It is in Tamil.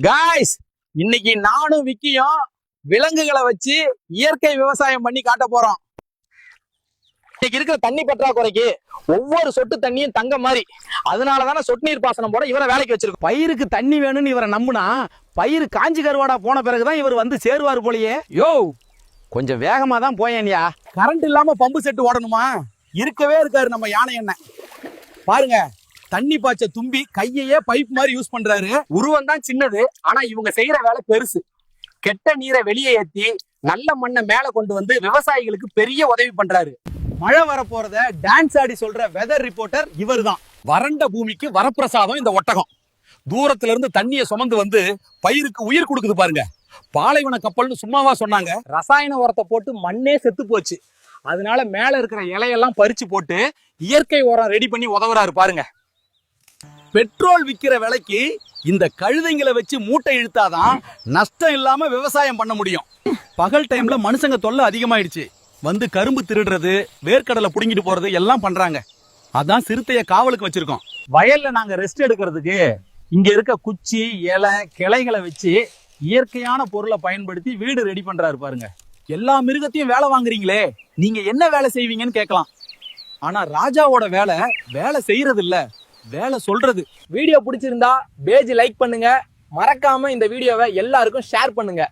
காய்ஸ், இன்னைக்கு நானும் விக்கியும் விலங்குகளை வச்சு இயற்கை விவசாயம் பண்ணி காட்ட போறோம். இன்னைக்கு இருக்கிற தண்ணி பற்றாக்குறைக்கு ஒவ்வொரு சொட்டு தண்ணியும் தங்க மாதிரி. அதனாலதானே சொட்டு நீர் பாசனம் போட இவரை வேலைக்கு வச்சிருக்கோம். பயிருக்கு தண்ணி வேணும்னு இவரை நம்புனா பயிர் காஞ்சி கருவாடா போன பிறகுதான் இவர் வந்து சேருவாரு போலயே. யோ, கொஞ்சம் வேகமா தான் போயேன்யா. கரண்ட் இல்லாம பம்பு செட்டு ஓடணுமா? இருக்கவே இருக்காரு நம்ம யானை எண்ணெய். பாருங்க, தண்ணி பாய்ச்ச தும்பி கையையே பைப் மாதிரி யூஸ் பண்றாரு. உருவம் தான் சின்னது, ஆனா இவங்க செய்யற வேலை பெருசு. கெட்ட நீரை வெளியே ஏத்தி நல்ல மண்ணை மேல கொண்டு வந்து விவசாயிகளுக்கு பெரிய உதவி பண்றாரு. மழை வரப்போறத டான்ஸ் ஆடி சொல்ற வெதர் ரிப்போர்ட்டர் இவர் தான். வறண்ட பூமிக்கு வரப்பிரசாதம் இந்த ஒட்டகம். தூரத்துல இருந்து தண்ணியை சுமந்து வந்து பயிருக்கு உயிர் கொடுக்குது பாருங்க. பாலைவன கப்பல்னு சும்மாவா சொன்னாங்க? ரசாயன உரத்தை போட்டு மண்ணே செத்து போச்சு. அதனால மேல இருக்கிற இலையெல்லாம் பறிச்சு போட்டு இயற்கை உரம் ரெடி பண்ணி உதவுறாரு பாருங்க. பெட்ரோல் விக்கிற விலைக்கு இந்த கழுதைங்களை வச்சு மூட்டை இழுத்தாதான் நஷ்டம் இல்லாம விவசாயம் பண்ண முடியும். பகல் டைம்ல மனுஷங்க தொல்லை அதிகமாயிடுச்சு. வந்து கரும்பு திருடுறது, வேர்க்கடலை புடுங்கிட்டு போறது எல்லாம் பண்றாங்க. அதான் சிறுத்தைய காவலுக்கு வச்சிருக்கோம். வயல்ல நாங்க ரெஸ்ட் எடுக்கிறதுக்கு இங்க இருக்க குச்சி, இலை, கிளைகளை வச்சு இயற்கையான பொருளை பயன்படுத்தி வீடு ரெடி பண்றாரு பாருங்க. எல்லா மிருகத்தையும் வேலை வாங்குறீங்களே, நீங்க என்ன வேலை செய்வீங்கன்னு கேட்கலாம். ஆனா ராஜாவோட வேலை செய்யறது இல்ல, வேலை சொல்றது. வீடியோ பிடிச்சிருந்தா பேஜ் லைக் பண்ணுங்க, மறக்காம இந்த வீடியோவை எல்லாருக்கும் ஷேர் பண்ணுங்க.